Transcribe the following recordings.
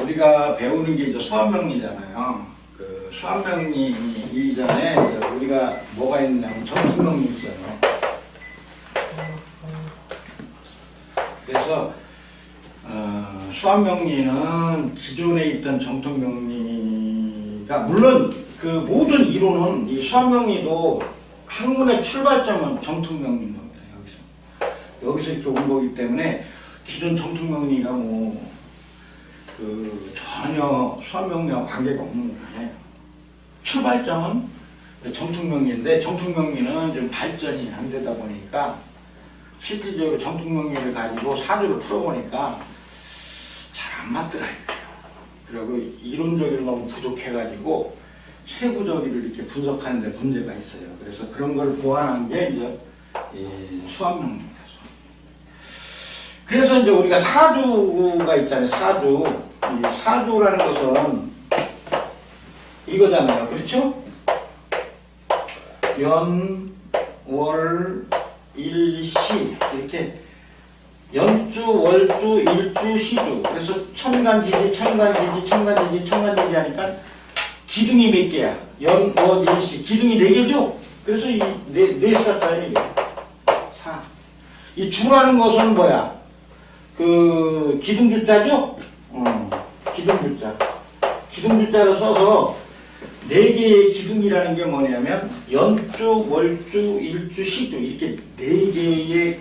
우리가 배우는 게 이제 수학명리잖아요. 그 수학명리 이전에 우리가 뭐가 있냐면 정통명리 있어요. 그래서 수학명리는 기존에 있던 정통명리가 물론 그 모든 이론은 이 수학명리도 학문의 출발점은 정통명리인 겁니다. 여기서 이렇게 온 거기 때문에 기존 정통명리가 뭐 그 전혀 수학명리와 관계가 없는 거예요. 출발점은 정통명리인데 정통명리는 좀 발전이 안 되다 보니까 실질적으로 정통명리를 가지고 사주를 풀어보니까 잘 안 맞더라고요. 그리고 이론적으로 너무 부족해가지고 세부적으로 이렇게 분석하는 데 문제가 있어요. 그래서 그런 걸 보완한 게 이제 수학명리입니다. 그래서 이제 우리가 사주가 있잖아요. 사주. 이 사주라는 것은 이거잖아요. 그렇죠? 연, 월, 일, 시 이렇게 연주, 월주, 일주, 시주. 그래서 천간지지, 천간지지, 천간지지, 천간지지 하니까 기둥이 몇 개야? 연, 월, 일, 시. 기둥이 4개죠? 그래서 이 네 숫자예요. 이게. 4. 이 주라는 것은 뭐야? 그 기둥주자죠? 기둥주자. 기둥주자를 써서 4개의 기둥이라는 게 뭐냐면 연주, 월주, 일주, 시주 이렇게 4개의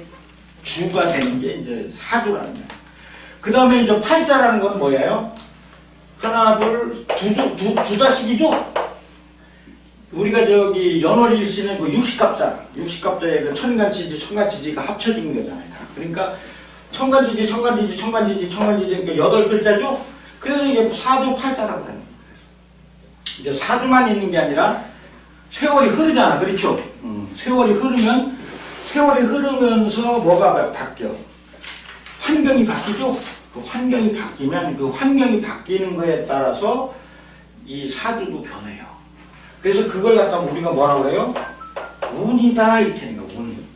주가 되는 게 이제 사주라는 거예요. 그 다음에 이제 팔자라는 건 뭐예요? 하나, 둘, 주자식이죠? 우리가 저기 연월일시는 그 60갑자의 그 천간지지, 천간지지가 합쳐진 거잖아요. 그러니까 천간지지, 천간지지, 천간지지, 천간지지, 그러니까 8글자죠? 그래서 이게 사주 팔자라고 하는 거예요. 이제 사주만 있는 게 아니라 세월이 흐르잖아. 그렇죠? 세월이 흐르면서 뭐가 바뀌어? 환경이 바뀌죠? 그 환경이 바뀌면 그 환경이 바뀌는 거에 따라서 이 사주도 변해요. 그래서 그걸 갖다가 우리가 뭐라고 그래요? 운이다 이렇게 하는 거야. 운.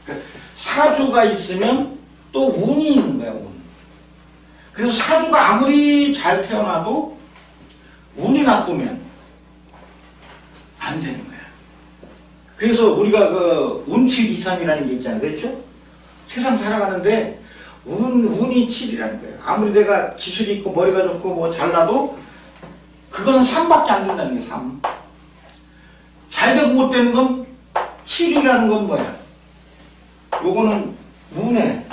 그러니까 사주가 있으면 또 운이 있는 거야. 운. 그래서 사주가 아무리 잘 태어나도 운이 나쁘면 안 되는 거야. 그래서 우리가 그 운칠 23이라는 게 있잖아요. 그렇죠? 세상 살아가는데 운이 7이라는 거예요. 아무리 내가 기술이 있고 머리가 좋고 뭐 잘나도 그거는 3밖에 안 된다는 게 3. 잘 되고 못 되는 건 7이라는 건 뭐야? 요거는 운에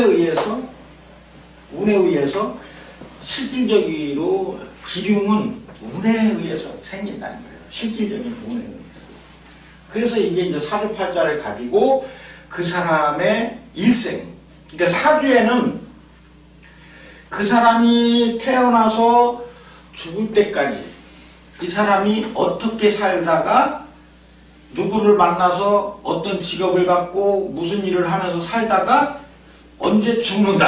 의해서 실질적으로 기륭은 운에 의해서 생긴다는 거예요. 실질적인 운에 의해서. 그래서 이게 이제 사주팔자를 가지고 그 사람의 일생. 그러니까 사주에는 그 사람이 태어나서 죽을 때까지 이 사람이 어떻게 살다가 누구를 만나서 어떤 직업을 갖고 무슨 일을 하면서 살다가 언제 죽는다.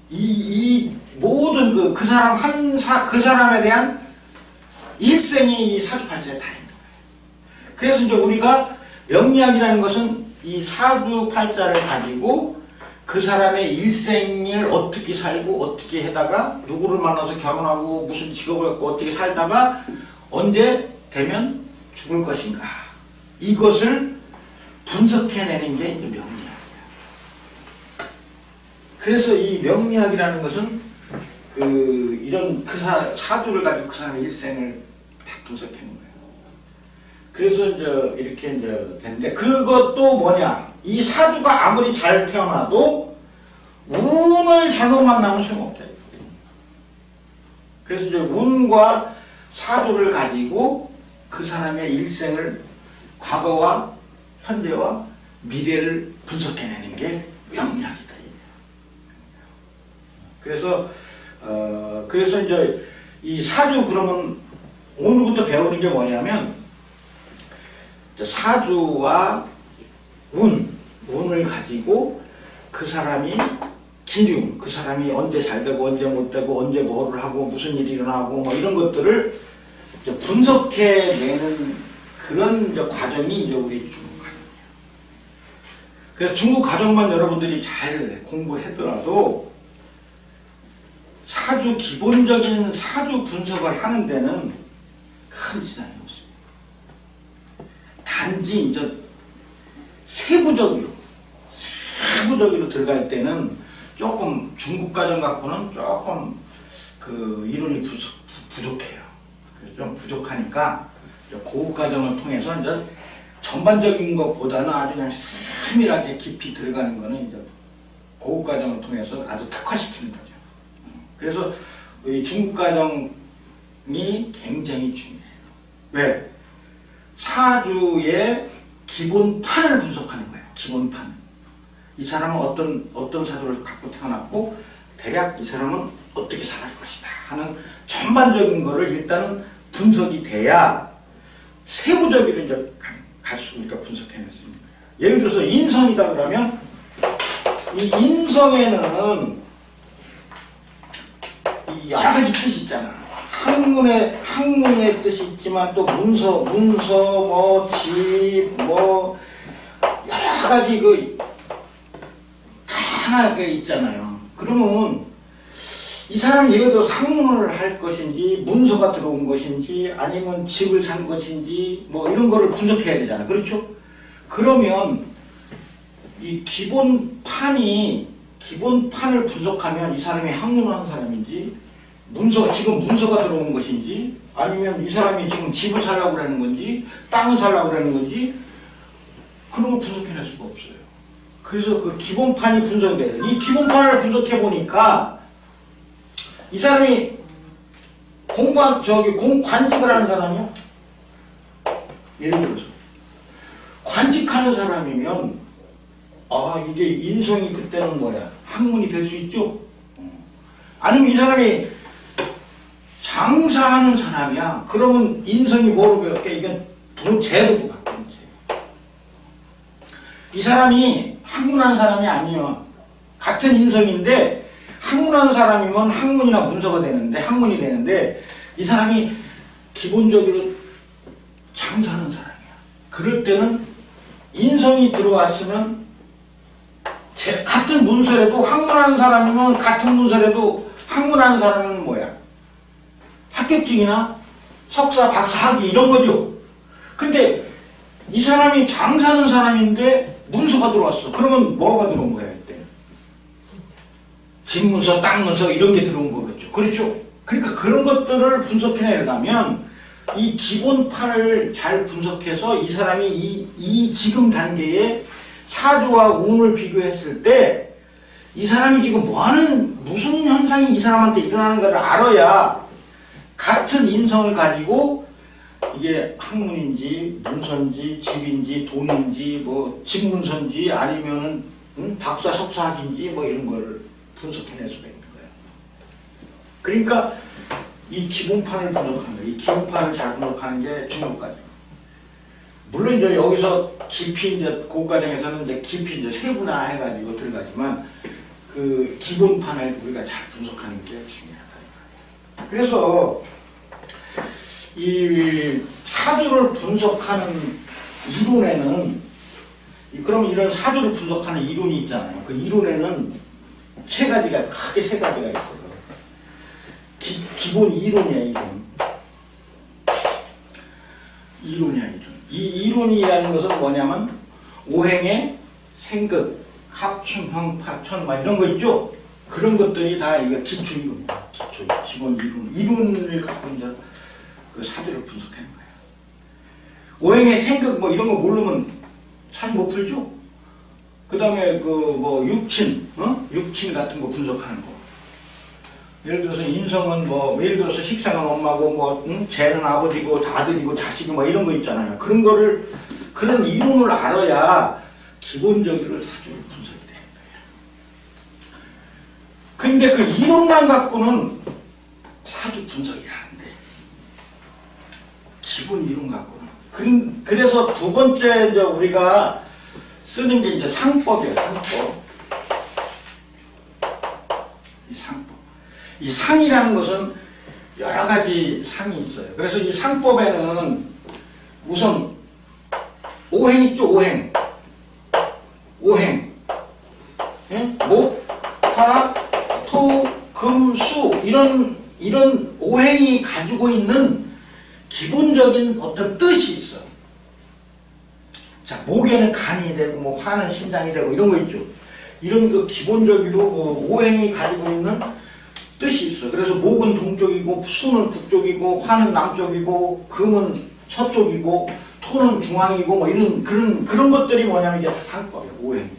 이 모든 그 사람 그 사람에 대한 일생이 이 사주팔자에 다 있는 거예요. 그래서 이제 우리가 명리학이라는 것은 이 사주팔자를 가지고 그 사람의 일생을 어떻게 살고 어떻게 해다가 누구를 만나서 결혼하고 무슨 직업을 갖고 어떻게 살다가 언제 되면 죽을 것인가. 이것을 분석해내는 게 이제 명리학이야. 그래서 이 명리학이라는 것은 이런 사주를 가지고 그 사람의 일생을 다 분석해낸 거예요. 그래서 이제 이렇게 이제 되는데 그것도 뭐냐? 이 사주가 아무리 잘 태어나도 운을 잘못 만나면 소용없다. 그래서 이제 운과 사주를 가지고 그 사람의 일생을 과거와 현재와 미래를 분석해내는 게 명리학이다. 그래서 이제 이 사주 그러면 오늘부터 배우는 게 뭐냐면 사주와 운을 가지고 그 사람이 기륭, 그 사람이 언제 잘 되고 언제 못 되고 언제 뭐를 하고 무슨 일이 일어나고 뭐 이런 것들을 이제 분석해내는 그런 이제 과정이 이제 우리 중국 과정이에요. 그래서 중국 과정만 여러분들이 잘 공부했더라도 사주 기본적인 사주 분석을 하는 데는 큰 지장이 없습니다. 단지 이제 세부적으로 들어갈 때는 조금 중국 과정 갖고는 조금 그 이론이 부족해요. 그래서 좀 부족하니까 고급 과정을 통해서 이제 전반적인 것보다는 아주 그냥 세밀하게 깊이 들어가는 거는 이제 고급 과정을 통해서 아주 특화시키는 거죠. 그래서 이 중국 과정이 굉장히 중요해요. 왜? 사주의 기본판을 분석하는 거예요. 기본판. 이 사람은 어떤 사주를 갖고 태어났고 대략 이 사람은 어떻게 살아갈 것이다 하는 전반적인 거를 일단은 분석이 돼야 세부적으로 이제 갈 수 있으니까 분석해냈습니다. 예를 들어서 인성이다 그러면 이 인성에는 이 여러 가지 뜻이 있잖아. 학문의 뜻이 있지만 또 문서, 뭐 집, 뭐 여러 가지 그 다양하게 있잖아요. 그러면 이 사람이 예를 들어서 학문을 할 것인지 문서가 들어온 것인지 아니면 집을 산 것인지 뭐 이런 거를 분석해야 되잖아. 그렇죠? 그러면 이 기본판을 분석하면 이 사람이 학문하는 사람인지 지금 문서가 들어온 것인지 아니면 이 사람이 지금 집을 살려고 하는 건지 땅을 살려고 하는 건지 그런 걸 분석해낼 수가 없어요. 그래서 그 기본판이 분석돼요. 이 기본판을 분석해 보니까 이 사람이 관직을 하는 사람이야? 예를 들어서 관직하는 사람이면 이게 인성이 그때는 뭐야? 학문이 될 수 있죠? 아니면 이 사람이 장사하는 사람이야? 그러면 인성이 뭐로 배울게? 이건 재료도 바뀌는 재. 이 사람이 학문한 사람이 아니야. 같은 인성인데 학문한 사람이면 학문이나 문서가 되는데 학문이 되는데 이 사람이 기본적으로 장사하는 사람이야. 그럴 때는 인성이 들어왔으면 같은 문서라도 학문하는 사람이면 같은 문서라도 학문하는 사람은 뭐야? 합격증이나 석사, 박사, 학위 이런 거죠. 근데 이 사람이 장사하는 사람인데 문서가 들어왔어. 그러면 뭐가 들어온 거야 이때? 집문서, 땅문서 이런 게 들어온 거겠죠. 그렇죠? 그러니까 그런 것들을 분석해내려면 이 기본판을 잘 분석해서 이 사람이 이 지금 단계에 사주와 운을 비교했을 때 이 사람이 지금 무슨 현상이 이 사람한테 일어나는가를 알아야 같은 인성을 가지고 이게 학문인지 문서인지 집인지 돈인지 뭐 집문서인지 아니면은 박사 석사학인지 뭐 이런 걸 분석해낼 수가 있는 거예요. 그러니까 이 기본판을 분석하는 거예요. 이 기본판을 잘 분석하는 게 중요한 과정. 물론 이제 여기서 깊이 이제 그 과정에서는 이제 깊이 이제 세분화해가지고 들어가지만 그 기본판을 우리가 잘 분석하는 게 중요하다. 그래서 이 사주를 분석하는 이론에는 그럼 이런 사주를 분석하는 이론이 있잖아요. 그 이론에는 크게 세 가지가 있어요. 기본 이론이야, 이론이야. 이 이론이라는 것은 뭐냐면 오행의 생극, 합충, 형, 파천 막 이런 거 있죠? 그런 것들이 다 이거 기초 이론이야. 기본 이론. 이론을 갖고 이제 그 사주를 분석하는 거예요. 오행의 생극 뭐 이런 거 모르면 사주 못 풀죠? 그 다음에 그 뭐 육친, 육친 같은 거 분석하는 거. 예를 들어서 인성은 뭐 예를 들어서 식상은 엄마고 뭐 쟤는 아버지고 아들이고 자식이고 뭐 이런 거 있잖아요. 그런 이론을 알아야 기본적으로 사주를 분석이 되는 거예요. 근데 그 이론만 갖고는 사주 분석이 안 돼. 기본 이론 갖고는. 그래서 두 번째 이제 우리가 쓰는 게 이제 상법이에요. 상법. 이 상이라는 것은 여러 가지 상이 있어요. 그래서 이 상법에는 우선 오행 있죠, 오행. 목, 화, 토, 금, 수 이런 오행이 가지고 있는 기본적인 어떤 뜻이 있어. 자, 목에는 간이 되고 뭐 화는 심장이 되고 이런 거 있죠. 이런 그 기본적으로 오행이 가지고 있는 뜻이 있어. 그래서 목은 동쪽이고 수는 북쪽이고 화는 남쪽이고 금은 서쪽이고 토는 중앙이고 뭐 이런 그런 것들이 뭐냐면 이게 다 상법이야. 오행.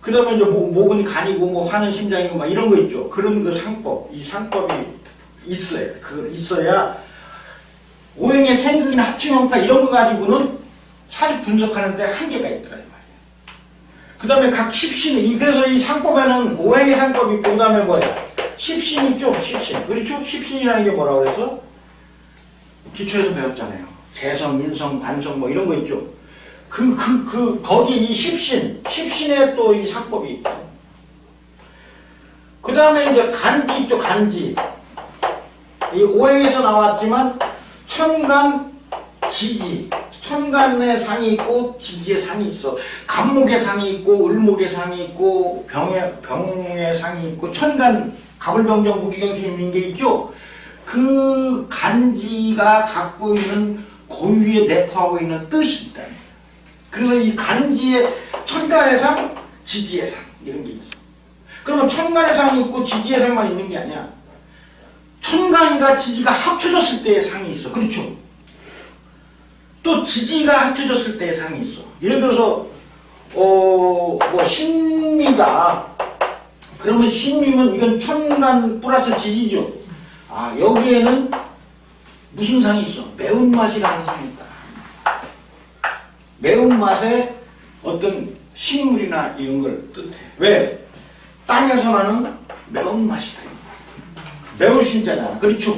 그 다음에 이제 목은 간이고 뭐 화는 심장이고 막 이런 거 있죠. 그런 그 상법, 이 상법이 있어야 돼. 그걸 있어야 오행의 생극이나 합충형파 이런 거 가지고는 사주 분석하는데 한계가 있더라 이 말이야. 그 다음에 각 십신이 그래서 이 상법에는 오행의 상법이 있고 그 다음에 뭐야? 십신 있죠? 십신. 그렇죠? 십신이라는 게 뭐라고 그래서? 기초에서 배웠잖아요. 재성, 인성, 관성 뭐 이런 거 있죠? 거기 이 십신에 또 이 상법이 있다. 그 다음에 이제 간지 있죠? 간지. 이 오행에서 나왔지만 천간, 지지. 천간의 상이 있고 지지의 상이 있어. 간목의 상이 있고 을목의 상이 있고 병의 상이 있고 천간 갑을병정 무기경신 인계 있죠. 그 간지가 갖고 있는 고유에 내포하고 있는 뜻이 있다. 그래서 이 간지의 천간의 상, 지지의 상 이런 게 있어. 그러면 천간의 상이 있고 지지의 상만 있는 게 아니야. 천간과 지지가 합쳐졌을 때의 상이 있어. 그렇죠? 또 지지가 합쳐졌을 때의 상이 있어. 예를 들어서 뭐 신미다. 그러면 신미면 이건 천간 플러스 지지죠. 아 여기에는 무슨 상이 있어? 매운맛이라는 상이 있다. 매운맛에 어떤 식물이나 이런 걸 뜻해. 왜? 땅에서 나는 매운맛이다. 매운 신자잖아. 그렇죠?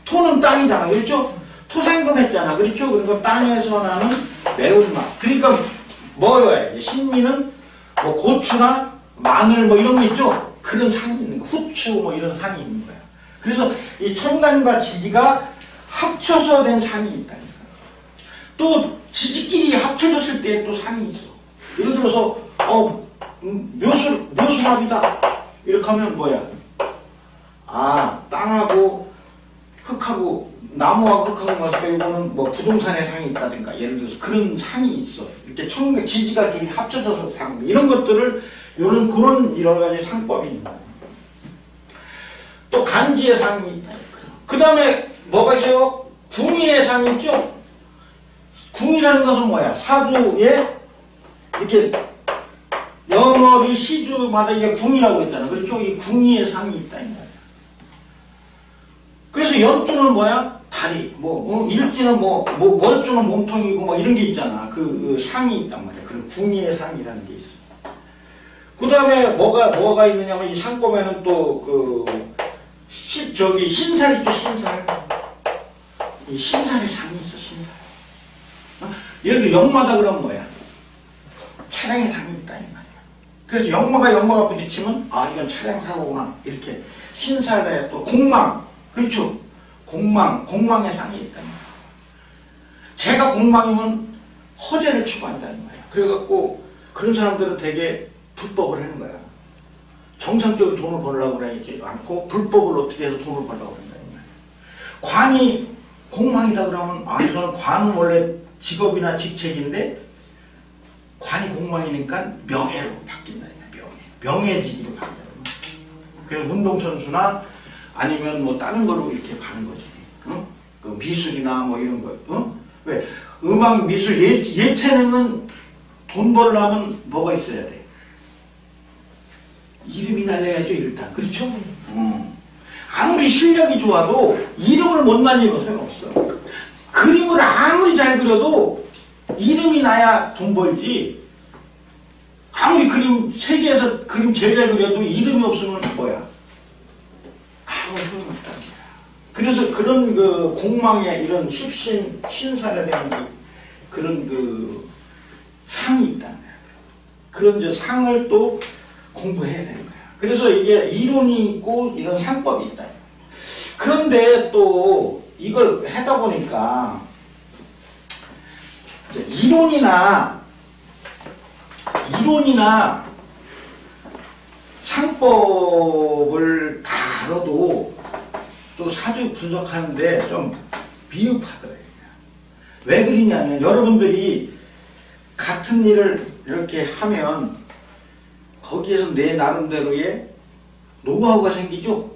토는 땅이잖아. 그렇죠? 토생금했잖아. 그렇죠? 그러니까 땅에서 나는 매운맛. 그러니까 뭐야? 신미는 뭐 고추나 마늘 뭐 이런 거 있죠? 그런 상이 있는 거. 후추 뭐 이런 상이 있는 거야. 그래서 이 천간과 지지가 합쳐서 된 상이 있다니까. 또 지지끼리 합쳐졌을 때 또 상이 있어. 예를 들어서 묘수합이다. 이렇게 하면 뭐야? 아 땅하고 흙하고 나무하고 흙하고 맞으니까 이거는 뭐 부동산의 상이 있다든가 예를 들어서 그런 상이 있어. 이렇게 지지가 둘이 합쳐져서 상 이런 것들을 그런 여러 가지 상법이 있다. 또 간지의 상이 있다. 그 다음에 뭐가 있어요? 궁의의 상이 있죠? 궁이라는 것은 뭐야? 사주에 이렇게 영어리 시주마다 이게 궁이라고 했잖아. 그렇죠? 이 궁의의 상이 있다. 이 말이야. 그래서 연주는 뭐야? 다리. 일지는 월주는 몸통이고 뭐 이런 게 있잖아. 그 상이 있단 말이야. 그 궁의의 상이라는 게 있어. 그 다음에 뭐가 있느냐면 이 상법에는 또 신살 있죠? 신살. 이 신살의 상이 있어. 신살. 예를 들어 역마다 그러면 뭐야? 차량의 상이 있다 이 말이야. 그래서 역마가 부딪히면 아 이건 차량 사고구나 이렇게 신살에 또 공망 그렇죠? 공망의 상이 있다 이 말이야. 제가 공망이면 허재를 추구한다 이 말이야. 그래갖고 그런 사람들은 되게 불법을 하는 거야. 정상적으로 돈을 벌려고 그러지 않고 불법을 어떻게 해서 돈을 벌려고 그런다 이 말이야. 관이 공망이다 그러면 아 이건 관은 원래 직업이나 직책인데 관이 공망이니까 명예로 바뀐다. 명예직으로 간다. 그래서 운동선수나 아니면 뭐 다른 거로 이렇게 가는 거지. 응? 그 미술이나 뭐 이런 거. 응? 왜? 음악, 미술, 예체능은 돈 벌려면 뭐가 있어야 돼? 이름이 날려야죠, 일단. 그렇죠? 아무리 실력이 좋아도 이름을 못 날리면 소용없어. 그림을 아무리 잘 그려도 이름이 나야 돈 벌지. 아무리 세계에서 그림 제일 잘 그려도 이름이 없으면 뭐야? 아무 소용없다. 그래서 그런 공망에 이런 신살에 대한 그런 상이 있다는 거야. 그런 상을 또 공부해야 되는 거야. 그래서 이게 이론이 있고 이런 상법이 있다. 그런데 또 이걸 하다 보니까 이론이나 상법을 다뤄도 또 사주 분석하는데 좀 미흡하더라고요. 왜 그러냐면 여러분들이 같은 일을 이렇게 하면 거기에서 내 나름대로의 노하우가 생기죠.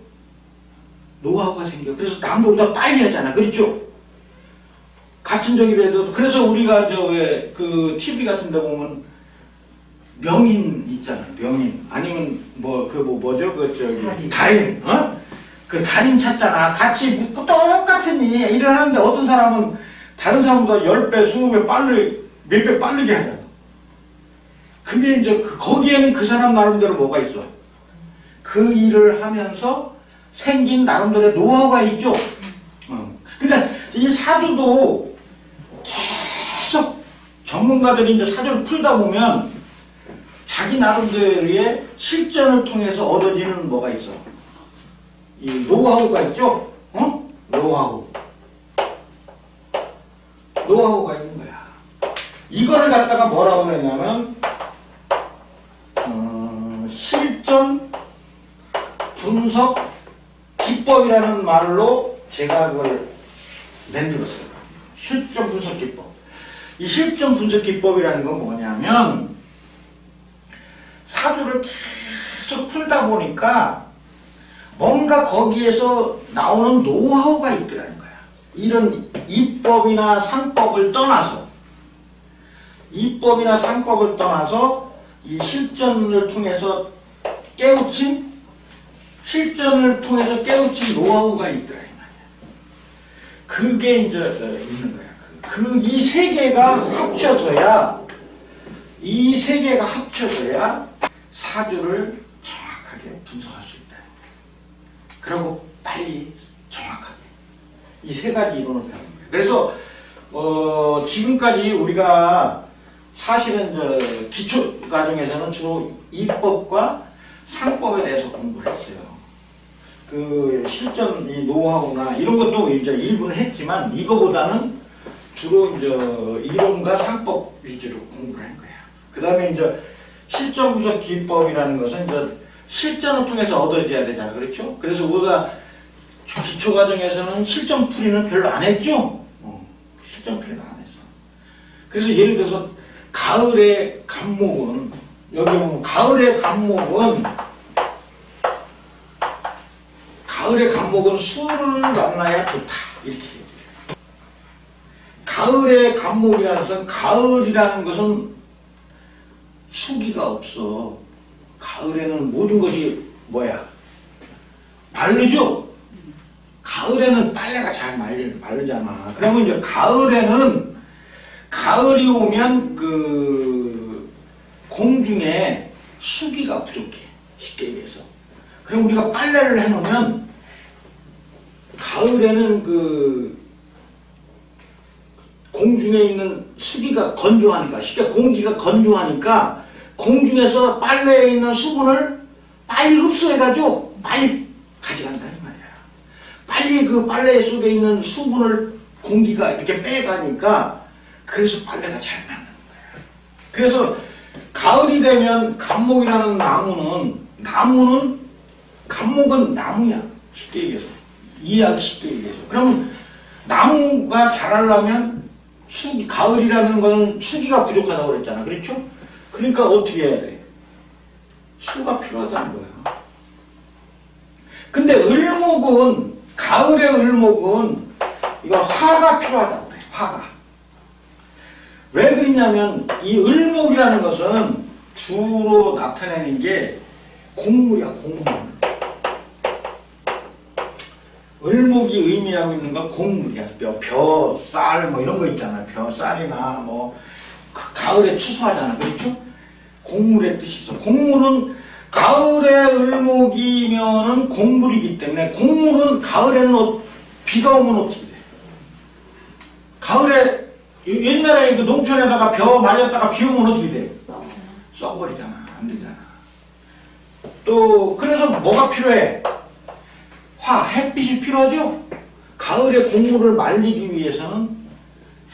노하우가 생겨. 그래서 남들보다 빨리 하잖아. 그렇죠? 같은 저기라도 그래서 우리가 저 왜 그 TV 같은 데 보면 명인 있잖아. 명인 아니면 뭐죠? 그 저기 달인. 어? 그 달인 찾잖아. 같이 묻고 똑같은 일을 하는데 어떤 사람은 다른 사람보다 10배, 20배 빨리 몇 배 빠르게 하잖아. 그게 이제 거기에는 그 사람 나름대로 뭐가 있어? 그 일을 하면서 생긴 나름대로의 노하우가 있죠. 그러니까 이 사주도 계속 전문가들이 이제 사주를 풀다 보면 자기 나름대로의 실전을 통해서 얻어지는 뭐가 있어? 이 노하우가 있죠. 노하우. 노하우가 있는 거야. 이거를 갖다가 뭐라고 그랬냐면 실전 분석 기법이라는 말로 제가 그걸 만들었어요. 실전 분석 기법. 이 실전 분석 기법이라는 건 뭐냐면 사주를 계속 풀다 보니까 뭔가 거기에서 나오는 노하우가 있더라는 거야. 이런 이법이나 상법을 떠나서 이 실전을 통해서 깨우친 노하우가 있더라 이 말이야. 그게 이제 있는 거야. 이 세 개가 합쳐져야 사주를 정확하게 분석할 수 있다. 그리고 빨리 정확하게 이 세 가지 이론을 배우는 거야. 그래서 지금까지 우리가 사실은 기초 과정에서는 주로 이법과 상법에 대해서 공부를 했어요. 그 실전 이 노하우나 이런 것도 이제 일부는 했지만 이거보다는 주로 이제 이론과 상법 위주로 공부를 한 거야. 그 다음에 이제 실전 분석 기법이라는 것은 이제 실전을 통해서 얻어져야 되잖아. 그렇죠? 그래서 우리가 기초 과정에서는 실전 풀이는 별로 안 했죠? 실전 풀이는 안 했어. 그래서 예를 들어서 가을의 간목은 여기 보면 가을의 간목은 수를 만나야 좋다. 이렇게 얘기해요. 가을의 간목이라는 것은 가을이라는 것은 수기가 없어. 가을에는 모든 것이 뭐야? 마르죠? 가을에는 빨래가 잘 마르잖아. 그러면 이제 가을이 오면 그 공중에 수기가 부족해. 쉽게 얘기해서. 그럼 우리가 빨래를 해놓으면 가을에는 그 공중에 있는 수기가 건조하니까, 쉽게 공기가 건조하니까 공중에서 빨래에 있는 수분을 빨리 흡수해가지고 빨리 가져간다 이 말이야. 빨리 그 빨래 속에 있는 수분을 공기가 이렇게 빼가니까 그래서 빨래가 잘 나는 거야. 그래서 가을이 되면 간목이라는 간목은 나무야. 쉽게 얘기해서. 이해하기 쉽게 얘기해서. 그럼 나무가 자라려면 가을이라는 건 수기가 부족하다고 그랬잖아. 그렇죠? 그러니까 어떻게 해야 돼? 수가 필요하다는 거야. 근데 가을의 을목은 이거 화가 필요하다고 그래. 화가. 왜 그러냐면 이 을목이라는 것은 주로 나타내는 게 곡물이야. 곡물. 을목이 의미하고 있는 건 곡물이야. 벼, 쌀 뭐 이런 거 있잖아. 벼, 쌀이나 뭐 가을에 추수하잖아. 그렇죠? 곡물의 뜻이 있어. 곡물은 가을에 을목이면은 곡물이기 때문에 가을에는 비가 오면 어떻게 돼? 가을에 옛날에 그 농촌에다가 벼 말렸다가 비 오면 어떻게 돼? 썩어버리잖아. 안 되잖아. 또 그래서 뭐가 필요해? 햇빛이 필요하죠? 가을에 곡물을 말리기 위해서는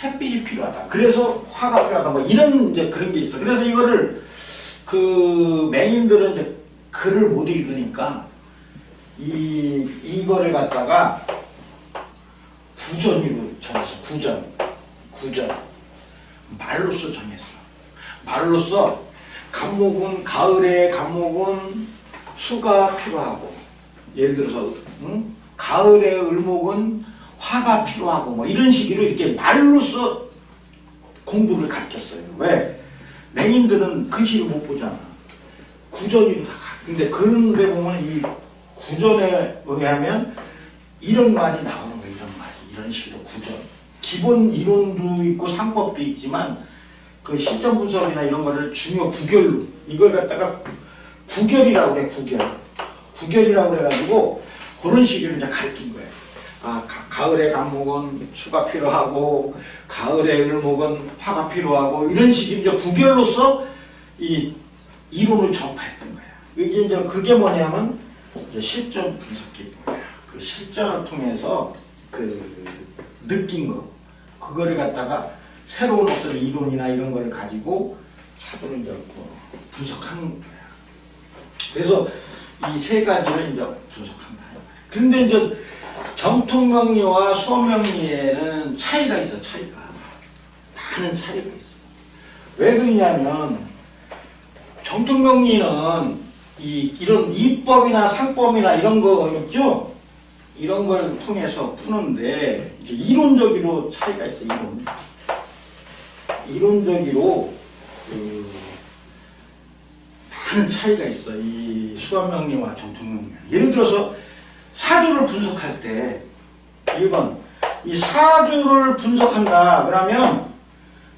햇빛이 필요하다. 그래서 화가 필요하다. 뭐 이런 이제 그런 게 있어. 그래서 이거를 그 맹인들은 이제 글을 못 읽으니까 이거를 갖다가 구전으로 정했어. 구전. 말로써 정했어. 말로써 간목은 가을에 간목은 수가 필요하고, 예를 들어서 가을에 을목은 화가 필요하고 뭐 이런 식으로 이렇게 말로써 공부를 가르쳤어요. 왜? 맹인들은 글씨를 못 보잖아. 구전이 다. 근데 그런데 보면 이 구전에 의하면 이런 말이 나오는 거예요. 이런 말이. 이런 식으로 구전. 기본 이론도 있고 상법도 있지만 그 실전 분석이나 이런 거를 중요 구결로 이걸 갖다가 구결이라고 그래. 구결이라고 그래가지고 그런 식으로 이제 가르친 거예요. 아, 가을에 간목은 수가 필요하고 가을에 을목은 화가 필요하고 이런 식으로 이제 구결로서 이 이론을 전파했던 거야. 이게 이제 그게 뭐냐면 이제 실전 분석 기법이야. 그 실전을 통해서 그 느낀 거 그거를 갖다가 새로운 어떤 이론이나 이런 거를 가지고 사도를 이제 분석하는 거야. 그래서 이 세 가지를 이제 분석한다. 근데 이제 정통명리와 수어명리에는 차이가 있어. 많은 차이가 있어. 왜 그러냐면 정통명리는 이런 이법이나 상법이나 이런 거 있죠? 이런 걸 통해서 푸는데 이제 이론적으로 차이가 있어. 이론적으로 많은 차이가 있어. 이 수어명리와 정통명리. 예를 들어서 사주를 분석할 때 1번 이 사주를 분석한다 그러면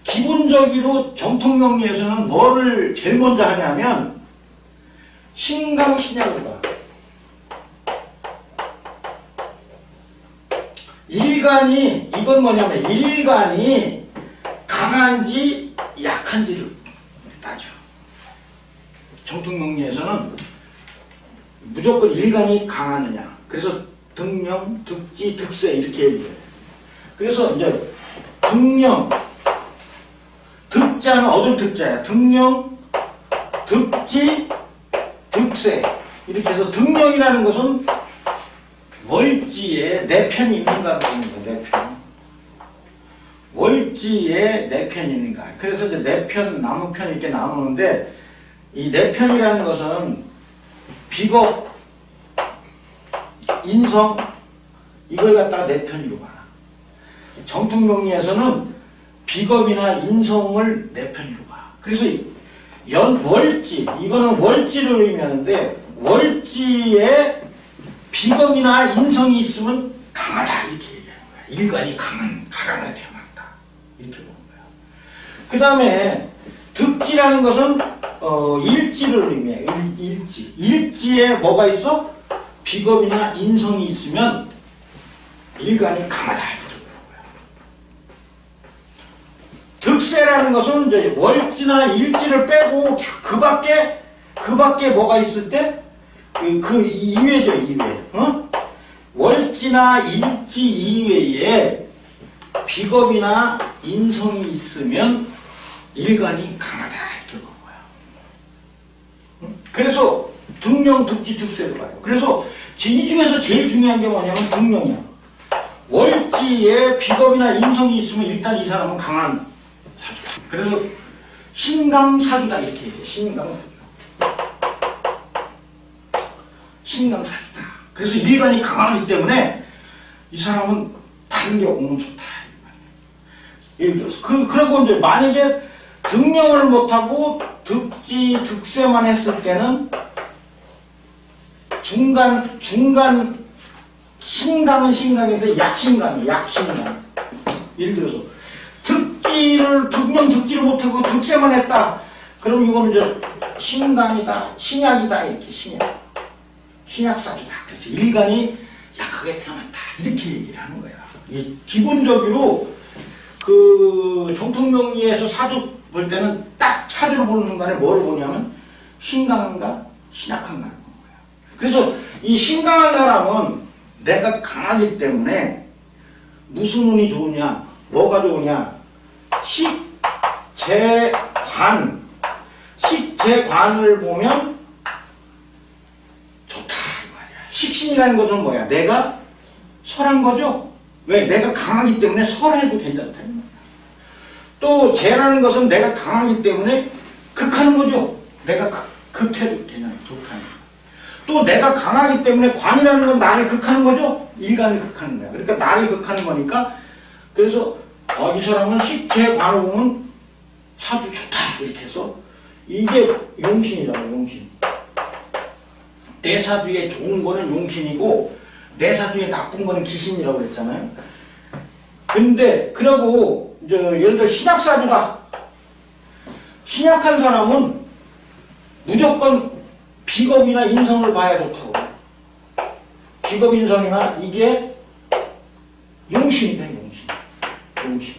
기본적으로 정통명리에서는 뭐를 제일 먼저 하냐면 신강신약을 봐. 일간이 이건 뭐냐면 일간이 강한지 약한지를 따져. 정통명리에서는 무조건 일간이 강하느냐. 그래서 등령, 득지, 득세 이렇게 얘기해요. 그래서 이제 등령, 득자는 어떤 득자야? 등령, 득지, 득세 이렇게 해서 등령이라는 것은 월지에 내 편이 있는가 보는 거야. 내 편. 월지에 내 편이 있는가. 그래서 이제 내 편, 나무 편 이렇게 나누는데 이 내 편이라는 것은 비겁, 인성 이걸 갖다가 내 편으로 봐. 정통명리에서는 비겁이나 인성을 내 편으로 봐. 그래서 월지 이거는 월지를 의미하는데 월지에 비겁이나 인성이 있으면 강하다 이렇게 얘기하는 거야. 일간이 강하게 태어났다 이렇게 보는 거야. 그 다음에 득지라는 것은 일지를 의미해. 일지에 뭐가 있어? 비겁이나 인성이 있으면 일간이 강하다 이렇게 보는 거야. 득세라는 것은 이제 월지나 일지를 빼고 그 밖에 뭐가 있을 때 그 이외죠. 이외. 월지나 일지 이외에 비겁이나 인성이 있으면 일간이 강하다 이렇게 보는 거야. 그래서 등령, 득지, 득세를 봐요. 그래서 이 중에서 제일 중요한 게 뭐냐면 등령이야. 월지에 비겁이나 인성이 있으면 일단 이 사람은 강한 사주다. 그래서 신강사주다 이렇게 얘기해. 신강사주다. 그래서 일간이 강하기 때문에 이 사람은 다른 게 없으면 좋다. 예를 들어서 그리고 이제 만약에 등령을 못하고 득지, 득세만 했을 때는 중간 신강은 신강인데 약신강. 예를 들어서 등령 득지를 못하고 득세만 했다. 그럼 이거는 이제 신강이다, 신약이다 이렇게 신약사주다. 그래서 일간이 약하게 태어났다 이렇게 얘기를 하는 거야. 기본적으로 그 정통명리에서 사주 볼 때는 딱 사주를 보는 순간에 뭐를 보냐면 신강한가 신약한가 보는 거야. 그래서 이 신강한 사람은 내가 강하기 때문에 무슨 운이 좋으냐, 뭐가 좋으냐, 식재관을 보면 식신이라는 것은 뭐야? 내가 설한 거죠? 왜? 내가 강하기 때문에 설해도 괜찮다. 또 재라는 것은 내가 강하기 때문에 극하는 거죠? 내가 극해도 괜찮아. 좋다는 거야. 또 내가 강하기 때문에 관이라는 건 나를 극하는 거죠? 일간을 극하는 거야. 그러니까 나를 극하는 거니까 그래서 이 사람은 식재 관을 보면 사주 좋다 이렇게 해서 이게 용신이라고. 용신. 내 사주에 좋은 거는 용신이고 내 사주에 나쁜 거는 기신이라고 그랬잖아요. 근데 그러고 예를 들어 신약사주다. 신약한 사람은 무조건 비겁이나 인성을 봐야 좋다고. 비겁 인성이나 이게 용신이다. 용신.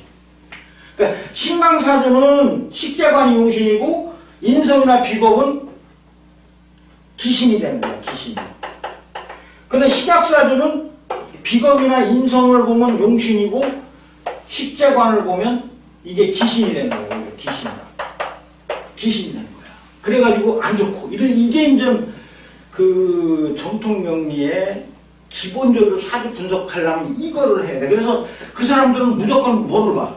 그러니까 신강사주는 식재관이 용신이고 인성이나 비겁은 기신이 되는 거야. 기신. 근데 신약사주는 비겁이나 인성을 보면 용신이고 식재관을 보면 이게 기신이 되는 거예요. 기신이 되는 거야. 그래가지고 안 좋고 이게 이제 그 전통명리에 기본적으로 사주 분석하려면 이거를 해야 돼. 그래서 그 사람들은 무조건 뭐를 봐?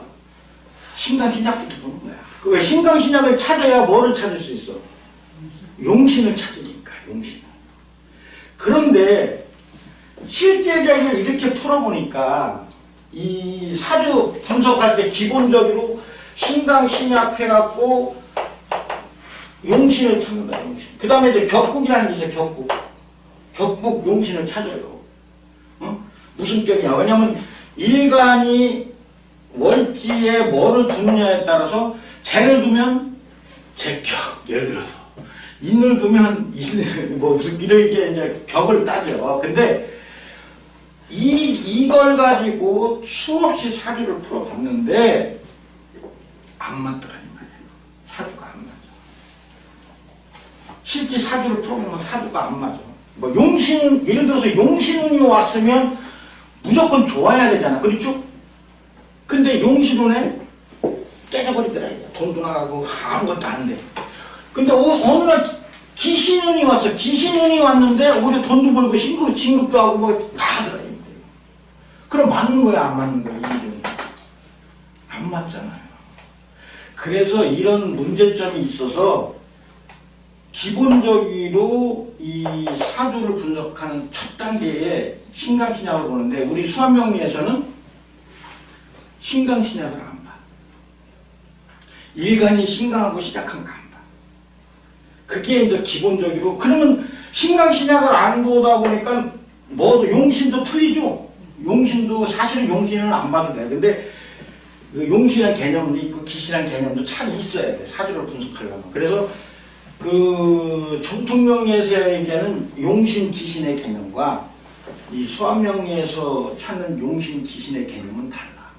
신강신약부터 보는 거야. 왜 신강신약을 찾아야 뭐를 찾을 수 있어? 용신을 찾으니까. 용신. 그런데 실제적으로 이렇게 풀어보니까 이 사주 분석할 때 기본적으로 신강신약 해갖고 용신을 찾는다. 용신. 그 다음에 이제 격국이라는 게 있어요. 격국 용신을 찾아요. 무슨 격이냐? 왜냐면 일간이 월지에 뭐를 두느냐에 따라서 재를 두면 재격, 예를 들어서 인을 두면 뭐 무슨 이렇게 이제 격을 따져. 근데 이걸 가지고 수없이 사주를 풀어봤는데 안 맞더라니 말이에요. 사주가 안 맞아. 실제 사주를 풀어보면 사주가 안 맞아. 뭐 용신, 예를 들어서 용신운이 왔으면 무조건 좋아야 되잖아. 그렇죠? 근데 용신운에 깨져버리더라. 돈도 나가고 아무것도 안 돼. 근데 어느 날 기신운이 왔어. 기신운이 왔는데 오히려 돈도 벌고 진급도 하고 뭐 다 하더라. 그럼 맞는 거야, 안 맞는 거야? 안 맞잖아요. 그래서 이런 문제점이 있어서 기본적으로 이 사주를 분석하는 첫 단계에 신강신약을 보는데 우리 수학명리에서는 신강신약을 안 봐. 일간이 신강하고 시작한 거 안 봐. 그게 이제 기본적으로. 그러면 신강신약을 안 보다 보니까 뭐도 용신도 틀리죠. 용신도 사실은 용신은 안 봐도 돼. 근데 그 용신이라는 개념도 있고 기신이라는 개념도 참 있어야 돼. 사주를 분석하려면. 그래서 그 전통명리에서 얘기하는 용신 기신의 개념과 이 수학명리에서 찾는 용신 기신의 개념은 달라.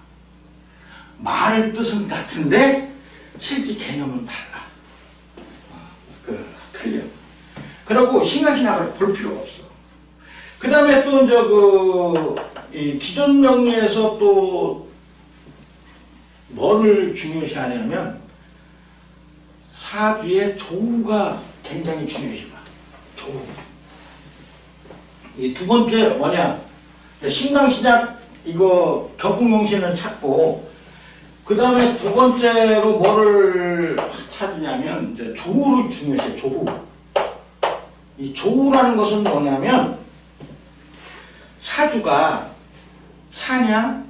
말 뜻은 같은데 실제 개념은 달라. 틀려. 그리고 신강신약을 볼 필요가 없어. 그 다음에 또 이제 이 기존 명리에서 또 뭐를 중요시 하냐면 사주의 조우가 굉장히 중요시 봐. 조우. 이 두 번째 뭐냐? 신강신약 이거 격국용신을 찾고 그 다음에 두 번째로 뭐를 찾으냐면 이제 조우를 중요시해. 조우. 이 조우라는 것은 뭐냐면 사주가 차냐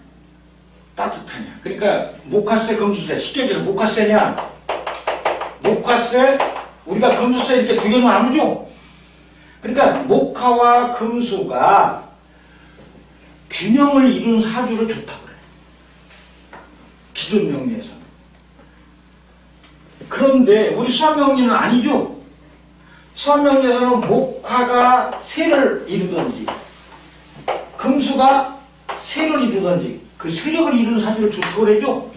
따뜻하냐. 그러니까 목화세 금수세. 쉽게 얘기해서 목화세냐 목화세 우리가 금수세 이렇게 두 개로 나누죠. 그러니까 목화와 금수가 균형을 이룬 사주를 좋다고 그래요. 기존 명리에서는. 그런데 우리 수학명리는 아니죠. 수학명리에서는 목화가 세를 이루든지 금수가 세를 이루든지 그 세력을 이룬 사주를 좋다고 그러죠.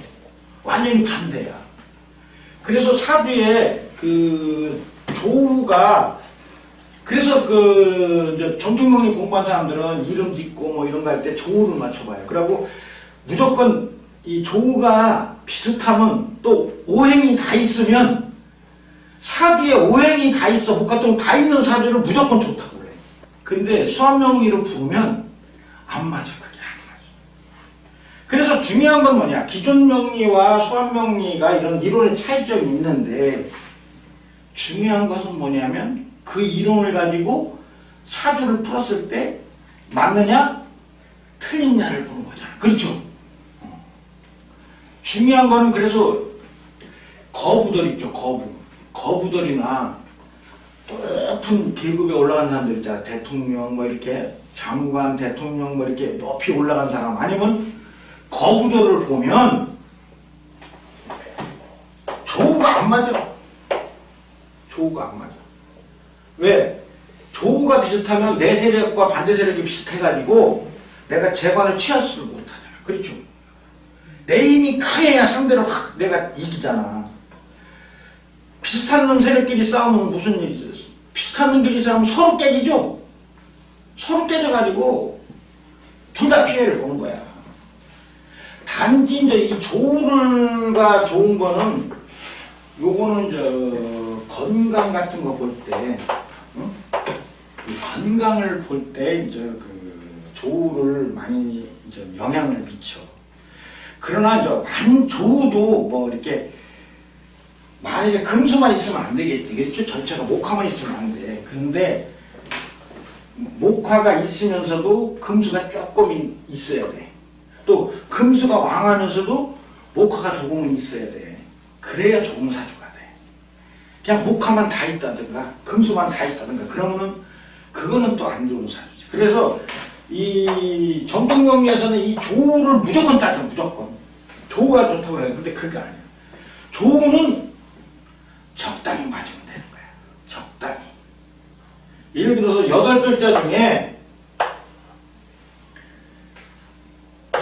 완전히 반대야. 그래서 사주에 그 조우가 그래서 그 전통명리 공부한 사람들은 이름 짓고 뭐 이런 거 할 때 조우를 맞춰봐요. 그리고 무조건 이 조우가 비슷하면 또 오행이 다 있으면 사주에 오행이 다 있어. 복합동 다 있는 사주를 무조건 좋다고 그래. 근데 수학명리로 부르면 안 맞아. 그게 안 맞아. 그래서 중요한 건 뭐냐. 기존 명리와 수학명리가 이런 이론의 차이점이 있는데 중요한 것은 뭐냐면 그 이론을 가지고 사주를 풀었을 때 맞느냐 틀리냐를 보는 거잖아. 그렇죠? 중요한 거는 그래서 거부들 있죠. 거부들이나 높은 계급에 올라간 사람들 있잖아. 대통령 뭐 이렇게 장관 대통령 뭐 이렇게 높이 올라간 사람 아니면 거부들을 보면 조우가 안 맞아. 조우가 안 맞아. 왜? 조우가 비슷하면 내 세력과 반대 세력이 비슷해가지고 내가 재관을 취하지를 못하잖아. 그렇죠? 내 힘이 강해야 상대로 확 내가 이기잖아. 비슷한 놈 세력끼리 싸우면 무슨 일이 있어? 비슷한 놈끼리 싸우면 서로 깨지죠? 서로 깨져가지고 둘 다 피해를 보는 거야. 단지 이제 이 조우가 좋은 거는 요거는 건강 같은 거 볼 때, 응? 건강을 볼 때 이제 그 조우를 많이 이제 영향을 미쳐. 그러나 이제 조우도 뭐 이렇게 만약에 금수만 있으면 안 되겠지. 그렇죠? 전체가 목화만 있으면 안 돼. 그런데 목화가 있으면서도 금수가 조금 있어야 돼. 또 금수가 왕하면서도 목화가 조금은 있어야 돼. 그래야 좋은 사주가 돼. 그냥 목화만 다 있다든가 금수만 다 있다든가 그러면은 그거는 또 안 좋은 사주지. 그래서 이 정통명리에서는 이 조우를 무조건 따져. 무조건. 조우가 좋다고 해요. 근데 그게 아니야. 조우는 적당히 맞으면 되는 거야. 적당히. 예를 들어서 8글자 중에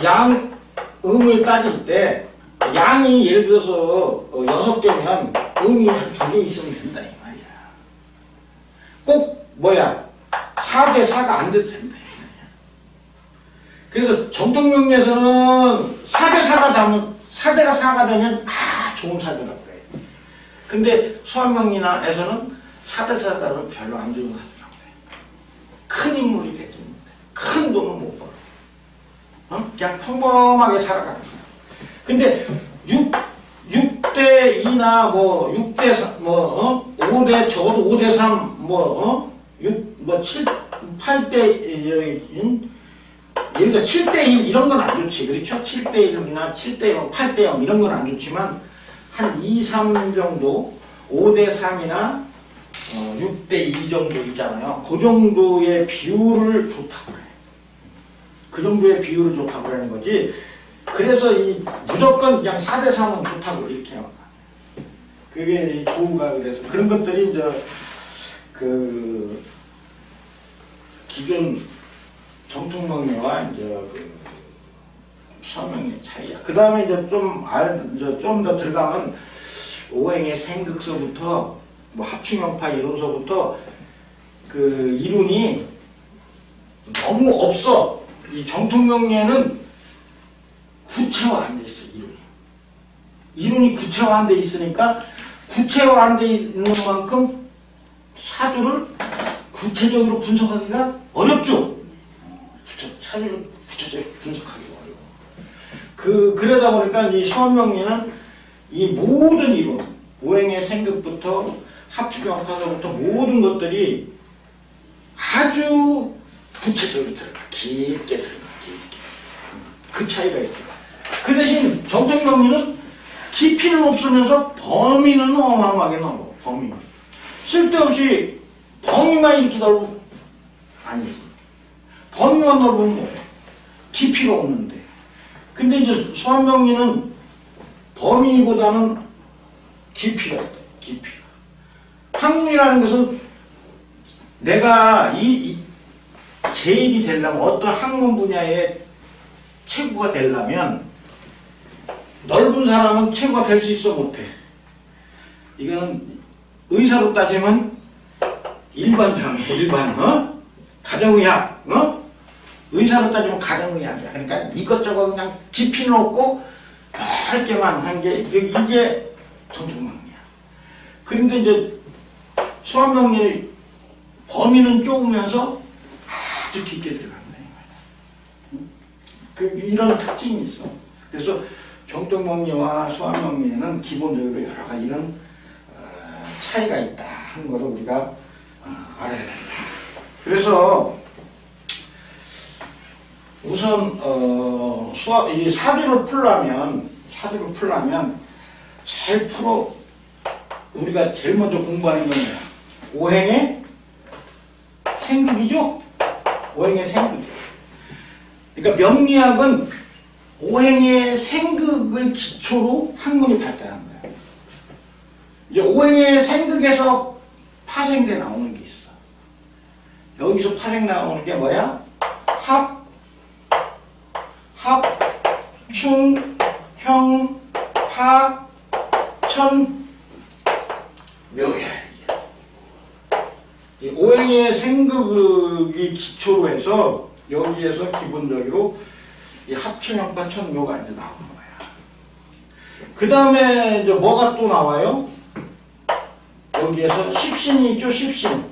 양음을 따질 때 양이 예를 들어서 6개면 음이 한 2개 있으면 된다 이 말이야. 꼭 4대 4가 안 돼도 된다 이 말이야. 그래서 정통명리에서는 4대가 4가 되면 좋은 사주라고 그래. 근데 수학명리에서는 4대 4가는 별로 안 좋은 사주라고 그래. 큰 인물이 되지 못해. 큰 돈은 못 벌어. 그냥 평범하게 살아가는 거야. 근데 6대 2나 6대 3, 5대, 적어도 5대 3, 8대, 예를 들어 7대 1 이런 건 안 좋지. 그렇죠? 7대 1이나 7대 0, 8대 0 이런 건 안 좋지만 한 2, 3 정도, 5대 3이나 6대 2 정도 있잖아요. 그 정도의 비율을 좋다고 그래. 그 정도의 비율을 좋다고 하는 거지. 그래서 무조건 그냥 4대 3은 좋다고 이렇게 해요. 그게 조우가 그래서 그런 것들이 이제 그 기존 정통명리와 이제 수학명리의 차이야. 그 다음에 이제 좀 더 들어가면 오행의 생극서부터 합충형파 이론서부터 그 이론이 너무 없어. 이 정통명리에는 구체화 안 돼 있어. 이론이 구체화 안 돼 있으니까 구체화 안 돼 있는 만큼 사주를 구체적으로 분석하기가 어렵죠. 사주를 구체적으로 분석하기가 어려워. 그러다 보니까 이 수학명리는 이 모든 이론, 오행의 생극부터 합충형파서부터 모든 것들이 아주 구체적으로 들어가. 깊게 들어가. 깊게. 그 차이가 있어요. 그 대신 정통명리는 깊이는 없으면서 범위는 어마어마하게 넓어. 범위. 쓸데없이 범위만 이렇게 넓으면 아니지. 범위만 넓으면 뭐해? 깊이가 없는데. 근데 이제 수학명리는 범위보다는 깊이가 있다. 깊이가. 학문이라는 것은 내가 제일이 되려면 어떤 학문 분야에 최고가 되려면 넓은 사람은 최고가 될 수 있어 못해. 이거는 의사로 따지면 일반병이야. 일반 가정의학 의사로 따지면 가정의학이야. 그러니까 이것저것 그냥 깊이는 없고 넓게만 한 게 이게 정통명리야. 그런데 이제 수학명리 범위는 좁으면서 아주 깊게 들어간다. 이런 특징이 있어. 그래서 정적명리와 수학명리에는 기본적으로 여러 가지 이런 차이가 있다 하는 것을 우리가 알아야 된다. 그래서 우선 이 사주를 풀려면 제일 우리가 제일 먼저 공부하는 건 뭐야? 오행의 생극이죠? 오행의 생극. 그러니까 명리학은 오행의 생극을 기초로 학문이 발달한 거야. 이제 오행의 생극에서 파생돼 나오는 게 있어. 여기서 파생 나오는 게 뭐야? 충, 형, 파, 천, 묘야. 이 오행의 생극이 기초로 해서 여기에서 기본적으로 이 합충형파 천묘가 이제 나오는 거야. 그 다음에 이제 뭐가 또 나와요? 여기에서 십신이 있죠, 십신.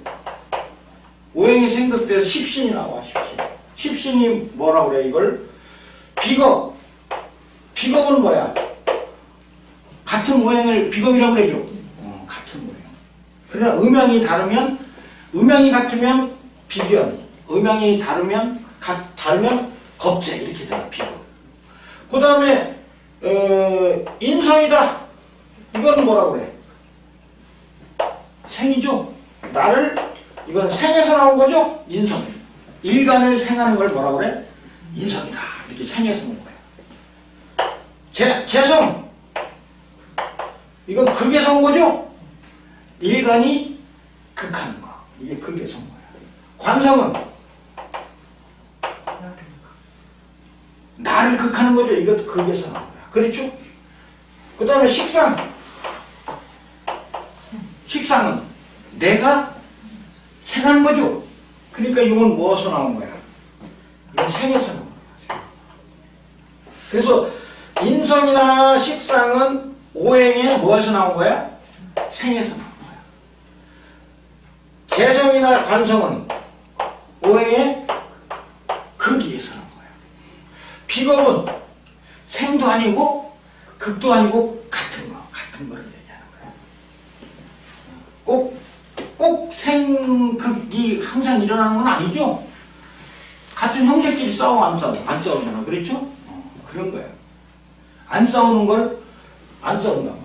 오행이 생각돼서 십신이 나와, 십신. 십신이 뭐라 그래, 이걸? 비겁. 비겁은 뭐야? 같은 오행을 비겁이라고 그러죠. 같은 오행. 그러나 음양이 다르면, 음양이 같으면 비견. 음양이 다르면 겁재 이렇게 되나 비거. 그 다음에 인성이다. 이건 뭐라 그래? 생이죠. 이건 생에서 나온 거죠. 인성. 일간을 생하는 걸 뭐라 그래? 인성이다. 이렇게 생에서 나온 거야. 재성. 이건 극에서 온 거죠. 일간이 극하는 거. 이게 극에서 온 거야. 관성은 나를 극하는 거죠. 이것도 극에서 나온 거야. 그렇죠? 그 다음에 식상. 식상은 내가 생하는 거죠. 그러니까 이건 뭐에서 나온 거야? 이건 생에서 나온 거야. 그래서 인성이나 식상은 오행에 뭐에서 나온 거야? 생에서 나온 거야. 재성이나 관성은 오행에 극에서 나온 거야. 비겁은 생도 아니고 극도 아니고 같은 거를 얘기하는 거야. 꼭 생극이 항상 일어나는 건 아니죠. 같은 형제끼리 싸워 안 싸워? 안 싸우잖아. 그렇죠? 그런 거야. 안 싸우는 걸 안 싸운단 말이야.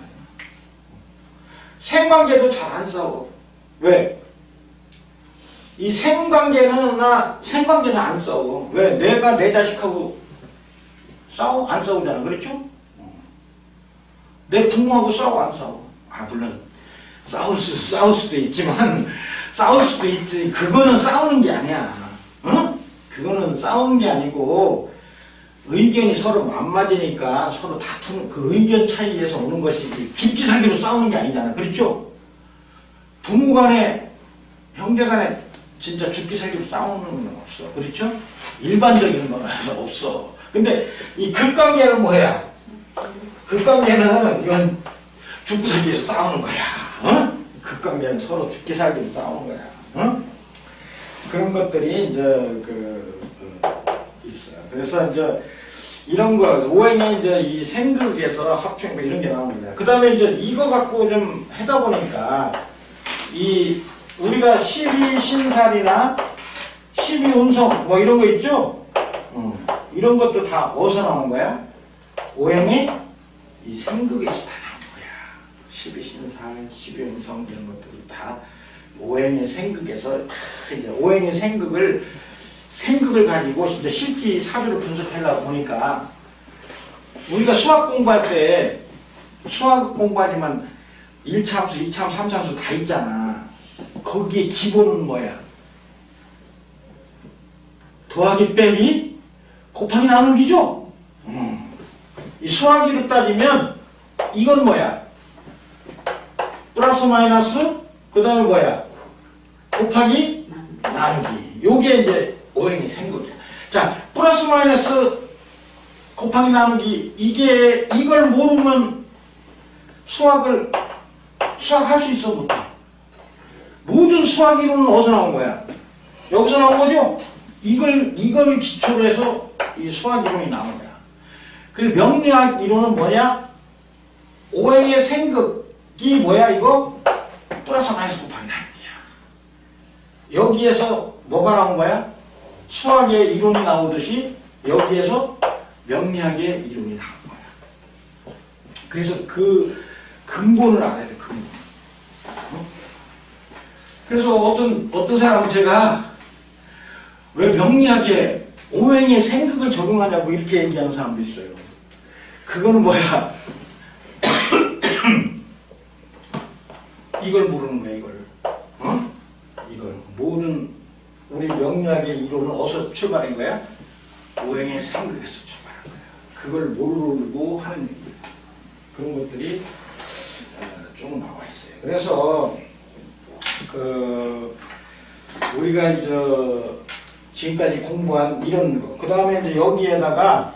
생관계도 잘 안 싸워. 왜? 이 생관계는 안 싸워. 왜? 내가 내 자식하고 싸워? 안 싸우잖아. 그렇죠? 내 부모하고 싸워? 안 싸워? 물론 싸울 수도 있지만 싸울 수도 있지. 그거는 싸우는 게 아니야. 응? 그거는 싸우는 게 아니고 의견이 서로 안 맞으니까 서로 다투는 그 의견 차이에서 오는 것이지 죽기 살기로 싸우는 게 아니잖아. 그렇죠? 부모 간에 형제 간에 진짜 죽기 살기로 싸우는 건 없어. 그렇죠? 일반적인 건 없어. 근데 이 극관계는 뭐야? 극관계는 이건 죽고 살기로 싸우는 거야. 어? 극관계는 서로 죽기 살기로 싸우는 거야. 어? 그런 것들이 이제 있어. 그래서 이제 이런 거 오행의 이제 이 생극에서 합충 뭐 이런 게 나옵니다. 그 다음에 이제 이거 갖고 좀 하다 보니까 이 우리가 12신살이나 12운성 뭐 이런 거 있죠? 이런 것도 다 어디서 나온 거야? 오행의 이 생극에서 다 나온 거야. 12신살, 12운성 이런 것들이 다 오행의 생극에서 이제 오행의 생극을 가지고 진짜 실기 사주를 분석하려고 보니까 우리가 수학 공부할 때 수학 공부하지만 1차 함수, 2차 함수, 3차 함수 다 있잖아. 거기에 기본은 뭐야? 더하기 빼기 곱하기 나누기죠? 이 수학으로 따지면 이건 뭐야? 플러스 마이너스 그 다음에 뭐야? 곱하기 나누기. 요게 이제 오행의 생극이야. 자, 플러스 마이너스 곱하기 나누기 이걸 모르면 수학할 수 있어 못해. 모든 수학 이론은 어디서 나온 거야? 여기서 나온 거죠? 이걸 기초로 해서 이 수학 이론이 나온 거야. 그리고 명리학 이론은 뭐냐? 오행의 생극이 뭐야 이거? 플러스 마이너스 곱하기 나누기야. 여기에서 뭐가 나온 거야? 수학의 이론이 나오듯이 여기에서 명리학의 이론이 나온 거야. 그래서 그 근본을 알아야 돼, 근본. 그래서 어떤 사람은 제가 왜 명리학에 오행의 생극을 적용하냐고 이렇게 얘기하는 사람도 있어요. 그거는 뭐야? 이걸 모르는 거야, 이걸. 어? 이걸. 모든 우리 명리학의 이론은 어디서 출발한 거야? 오행의 생극에서 출발한 거야. 그걸 모르고 하는 얘기야. 그런 것들이 조금 나와 있어요. 그래서 우리가 이제 지금까지 공부한 이런 거, 그 다음에 이제 여기에다가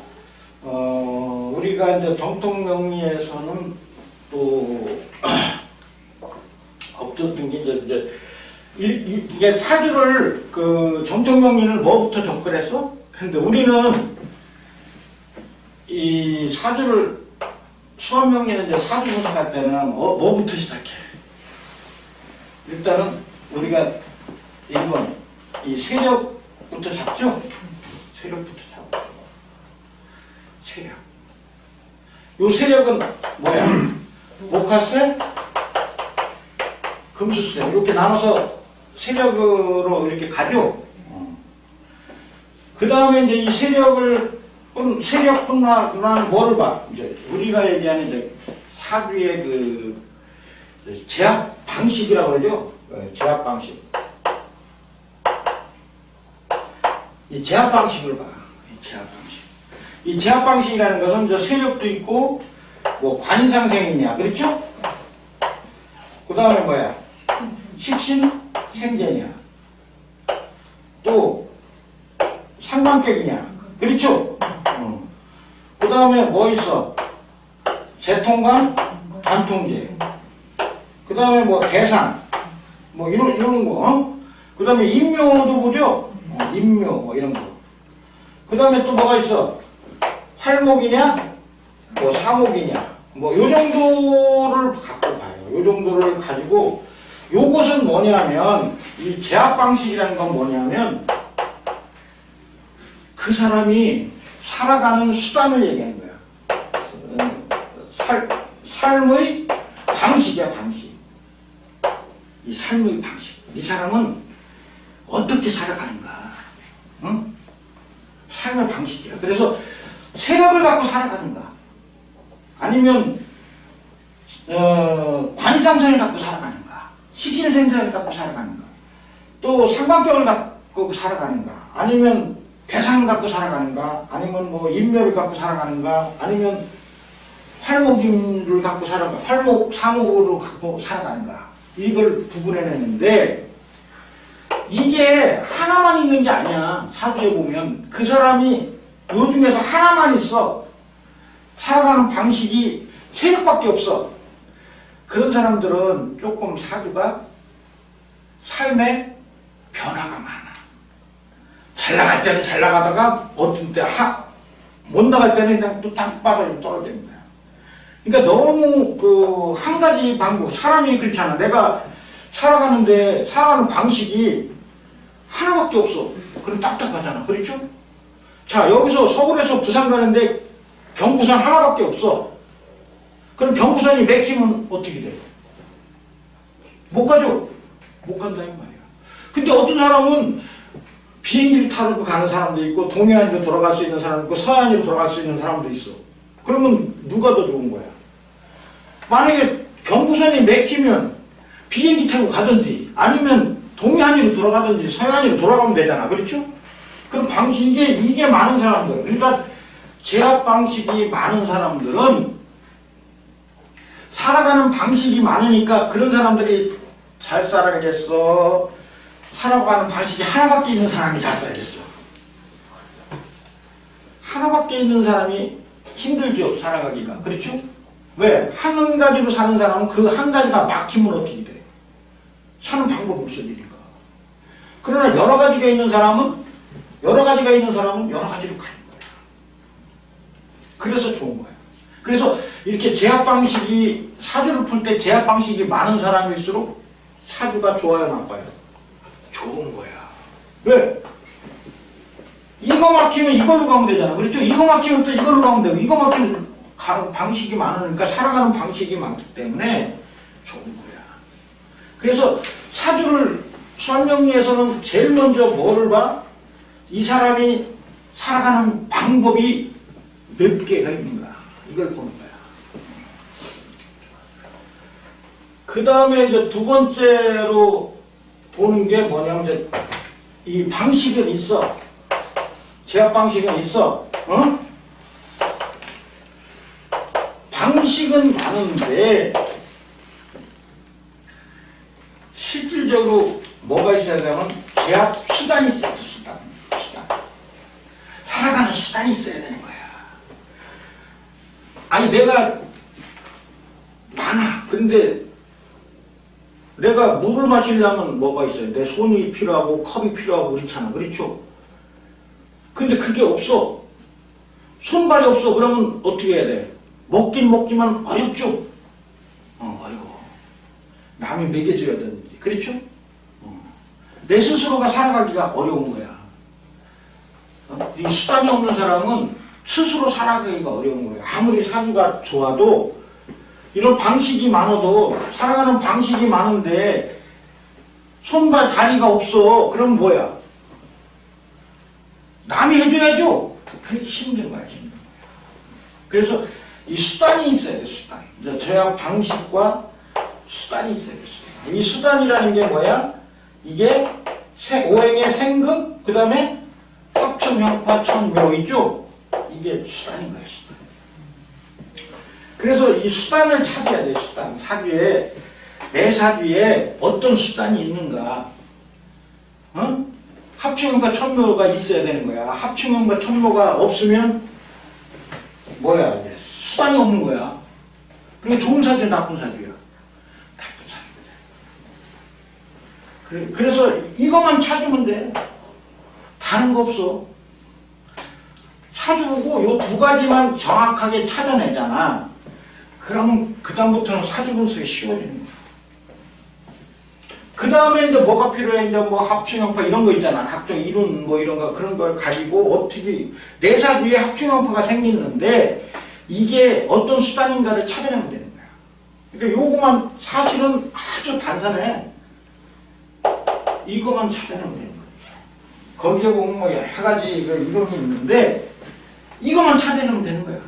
우리가 이제 정통 명리에서는 또 없던 게 이제 이게 사주를 그 정통 명리는 뭐부터 접근했어? 근데 우리는 이 사주를 수학 명리는 이제 사주 분석할 때는 뭐부터 시작해? 일단은 우리가 1번 이 세력부터 잡죠? 세력부터 잡고 세력. 요 세력은 뭐야? 목화세, 금수세 이렇게 나눠서 세력으로 이렇게 가죠. 그 다음에 이제 이 세력뿐만 뭐를 봐? 이제 우리가 얘기하는 이제 사주의 그 제압 방식이라고 하죠. 제압 방식. 이 제압 방식을 봐. 이 제압 방식. 이 제압 방식이라는 것은 이제 세력도 있고 뭐 관상생이냐, 그렇죠? 그 다음에 뭐야? 식신생재냐, 또 상관격이냐, 그렇죠? 그 다음에 뭐 있어? 재통관, 단통제. 그 다음에 뭐 대상, 뭐 이런 거. 그 다음에 인묘도 보죠? 인묘, 뭐 이런 거. 그 다음에 또 뭐가 있어? 활목이냐, 뭐 사목이냐, 뭐 요 정도를 갖고 봐요. 요 정도를 가지고 요것은 뭐냐면 이 제압 방식이라는 건 뭐냐면 그 사람이 살아가는 수단을 얘기하는 거야. 삶의 방식이야, 방식. 이 삶의 방식. 이 사람은 어떻게 살아가는가. 응? 삶의 방식이야. 그래서 세력을 갖고 살아가는가. 아니면 관상성을 갖고 살아가는가. 식신생사를 갖고 살아가는가. 또 상관격을 갖고 살아가는가. 아니면 대상을 갖고 살아가는가. 아니면 뭐 인묘를 갖고 살아가는가. 아니면 활목을 갖고 살아가는가. 활목, 사목으로 갖고 살아가는가. 이걸 구분해내는데 이게 하나만 있는 게 아니야. 사주에 보면 그 사람이 요 중에서 하나만 있어. 살아가는 방식이 세력밖에 없어. 그런 사람들은 조금 사주가 삶의 변화가 많아. 잘 나갈 때는 잘 나가다가 어떤 때 못 나갈 때는 그냥 또 땅바닥으로 떨어지는 거야. 그러니까 너무 그 한 가지 방법, 사람이 그렇잖아. 내가 살아가는데 살아가는 방식이 하나밖에 없어. 그럼 답답하잖아. 그렇죠? 자, 여기서 서울에서 부산 가는데 경부선 하나밖에 없어. 그럼 경부선이 맥히면 어떻게 돼? 못 가죠? 못 간다 이 말이야. 근데 어떤 사람은 비행기를 타고 가는 사람도 있고 동해안으로 돌아갈 수 있는 사람도 있고 서해안으로 돌아갈 수 있는 사람도 있어. 그러면 누가 더 좋은 거야? 만약에 경부선이 맥히면 비행기 타고 가든지 아니면 동해안으로 돌아가든지 서해안으로 돌아가면 되잖아. 그렇죠? 그럼 방식이 이게 많은 사람들, 그러니까 제압 방식이 많은 사람들은 살아가는 방식이 많으니까 그런 사람들이 잘 살아가겠어. 살아가는 방식이 하나밖에 있는 사람이 잘 살겠어. 하나밖에 있는 사람이 힘들죠, 살아가기가. 그렇죠? 왜? 한 가지로 사는 사람은 그 한 가지가 막히면 어떻게 돼? 사는 방법이 없어지니까. 그러나 여러 가지가 있는 사람은 여러 가지가 있는 사람은 여러 가지로 가는 거야. 그래서 좋은 거야. 그래서 이렇게 제압 방식이, 사주를 풀 때 제압 방식이 많은 사람일수록 사주가 좋아요, 나빠요? 좋은 거야. 왜? 이거 막히면 이걸로 가면 되잖아. 그렇죠? 이거 막히면 또 이걸로 가면 되고, 이거 막히면 방식이 많으니까 살아가는 방식이 많기 때문에 좋은 거야. 그래서 사주를 수학정리에서는 제일 먼저 뭐를 봐? 이 사람이 살아가는 방법이 몇 개가 있는가, 이걸 보는 거야. 그 다음에 이제 두 번째로 보는 게 뭐냐면, 이제 이 방식은 있어. 제압 방식은 있어. 어? 방식은 많은데 실질적으로 뭐가 있어야 되냐면 제압 수단이 있어야 돼. 수단. 살아가는 수단이 있어야 되는 거야. 아니 내가 많아. 근데 내가 물을 마시려면 뭐가 있어요? 내 손이 필요하고 컵이 필요하고 그렇잖아. 그렇죠? 근데 그게 없어. 손발이 없어. 그러면 어떻게 해야 돼? 먹긴 먹지만 어렵죠? 어려워. 남이 먹여줘야 되는지. 그렇죠? 내 스스로가 살아가기가 어려운 거야. 이 수단이 없는 사람은 스스로 살아가기가 어려운 거야. 아무리 사주가 좋아도 이런 방식이 많아도, 살아가는 방식이 많은데 손발 다리가 없어. 그럼 뭐야? 남이 해줘야죠. 그렇게 힘든 거야. 그래서 이 수단이 있어야 돼. 수단. 이제 제압 방식과 수단이 있어야 돼. 수단. 이 수단이라는 게 뭐야? 이게 오행의 생극, 그 다음에 합충, 형파, 천묘 있죠? 이게 수단인 거야. 수단. 그래서 이 수단을 찾아야 돼. 수단. 사주에, 내 사주에 어떤 수단이 있는가. 어? 합충형과 천묘가 있어야 되는 거야. 합충형과 천묘가 없으면 뭐야? 이제 수단이 없는 거야. 그러니까 좋은 사주야, 나쁜 사주야? 나쁜 사주야. 그래서 이것만 찾으면 돼. 다른 거 없어. 사주 보고 요 두 가지만 정확하게 찾아내잖아. 그러면 그 다음부터는 사주 분석이 쉬워지는 거야. 그 다음에 이제 뭐가 필요해? 이제 뭐 합충형파 이런 거 있잖아. 각종 이론 뭐 이런 거, 그런 걸 가지고 어떻게 내 사주에 합충형파가 생기는데 이게 어떤 수단인가를 찾아내면 되는 거야. 그러니까 요거만 사실은 아주 단순해. 이거만 찾아내면 되는 거야. 거기에 보면 뭐 여러 가지 이론이 있는데 이거만 찾아내면 되는 거야.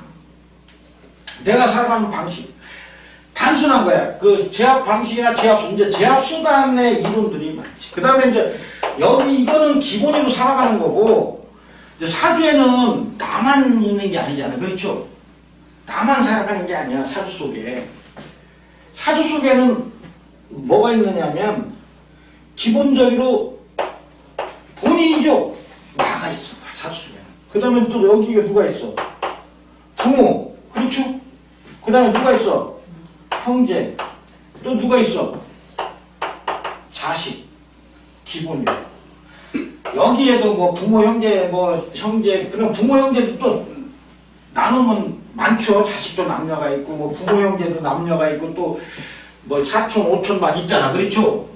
내가 살아가는 방식. 단순한 거야. 그 제압 방식이나 이제 제압 수단의 이론들이 많지. 그 다음에 이제 여기 이거는 기본으로 살아가는 거고, 이제 사주에는 나만 있는 게 아니잖아. 그렇죠? 나만 살아가는 게 아니야. 사주 속에. 사주 속에는 뭐가 있느냐면 기본적으로 본인이죠. 나가 있어. 사주 속에는. 그 다음에 또 여기가 누가 있어? 부모. 그렇죠? 그 다음에 누가 있어? 형제. 또 누가 있어? 자식. 기본이야. 여기에도 뭐 부모, 형제, 그럼 부모, 형제도 또 나누면 많죠. 자식도 남녀가 있고, 뭐 부모, 형제도 남녀가 있고, 또 뭐 사촌, 오촌 막 있잖아. 그렇죠?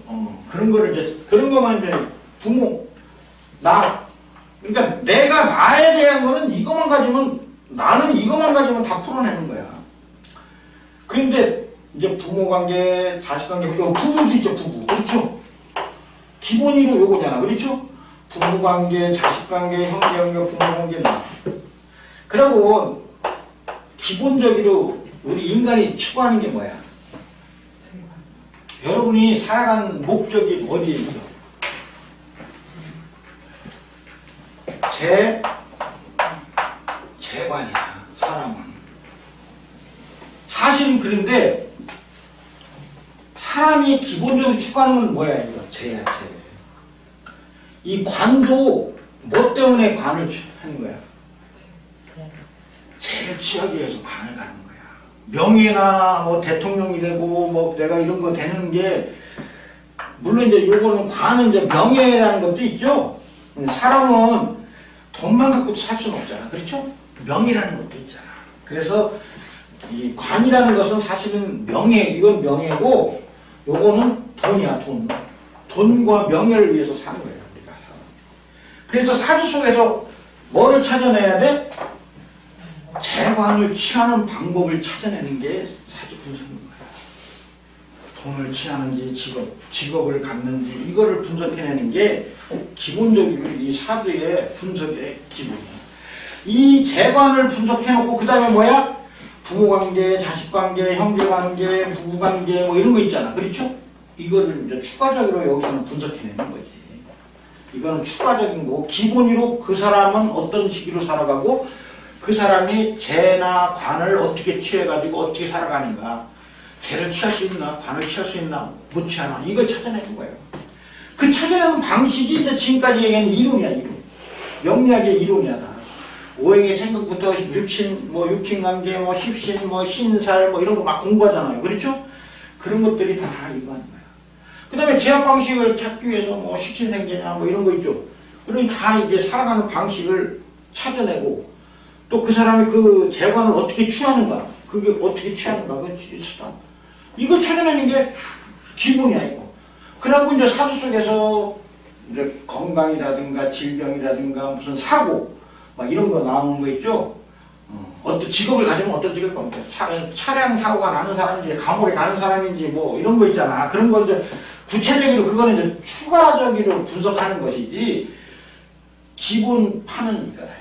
그런 거를 그런 거만 이제 부모, 나. 그러니까 내가 나에 대한 거는 이것만 가지면, 나는 이것만 가지면 다 풀어내는 거야. 근데 이제 부모 관계, 자식 관계, 이거 부부도 있죠, 부부. 그렇죠? 기본으로 요거잖아. 그렇죠? 부부 관계, 자식 관계, 형제 관계, 부모 관계, 나. 그리고 기본적으로 우리 인간이 추구하는 게 뭐야? 여러분이 살아가는 목적이 어디에 있어? 재관이야, 사람은. 사실은 그런데 사람이 기본적으로 추구하는 건 뭐야? 이거 재야, 재. 이 관도 뭐 때문에 관을 하는 거야? 재를 취하기 위해서 관을 가는 거야. 명예나 뭐 대통령이 되고 뭐 내가 이런 거 되는 게, 물론 이제 요거는 관은 이제 명예라는 것도 있죠. 사람은 돈만 갖고도 살 수는 없잖아. 그렇죠? 명이라는 것도 있잖아. 그래서 이 관이라는 것은 사실은 명예, 이건 명예고 요거는 돈이야, 돈. 돈과 명예를 위해서 사는 거야, 우리가. 그래서 사주 속에서 뭐를 찾아내야 돼? 재관을 취하는 방법을 찾아내는 게 사주 분석인 거야. 돈을 취하는지 직업을 갖는지 이거를 분석해내는 게 기본적으로 이 사주의 분석의 기본이야. 이 재관을 분석해놓고 그 다음에 뭐야? 부모관계, 자식관계, 형제관계, 부부관계 뭐 이런 거 있잖아. 그렇죠? 이거를 이제 추가적으로 여기서는 분석해내는 거지. 이거는 추가적인 거고 기본으로 그 사람은 어떤 시기로 살아가고 그 사람이 재나 관을 어떻게 취해가지고 어떻게 살아가는가. 재를 취할 수 있나 관을 취할 수 있나 못 취하나 이걸 찾아내는 거예요. 그 찾아내는 방식이 이제 지금까지 얘기하는 이론이야. 이론. 명리학의 이론이야. 다. 오행의 생각부터 육친관계, 십신, 신살 이런 거 막 공부하잖아요. 그렇죠? 그런 것들이 다 이거 하는 거야. 그 다음에 제약 방식을 찾기 위해서 식신생계냐 이런 거 있죠. 그러니 다 이제 살아가는 방식을 찾아내고 또 그 사람이 그 재관을 어떻게 취하는가, 그게 어떻게 취하는가, 그 수단. 이걸 찾아내는 게 기본이야, 이거. 그러고 이제 사주 속에서 이제 건강이라든가 질병이라든가 무슨 사고, 막 이런 거 나오는 거 있죠? 어떤 직업을 가지면 어떤 직업일 겁니까? 차량 사고가 나는 사람인지, 감옥에 가는 사람인지, 이런 거 있잖아. 그런 거 이제 구체적으로 그거는 이제 추가적으로 분석하는 것이지, 기본판은 이거다.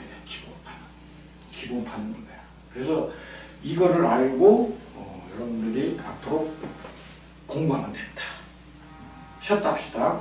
기본판은 이거야. 그래서 이거를 알고, 여러분들이 앞으로 공부하면 된다. 쉬었다 합시다.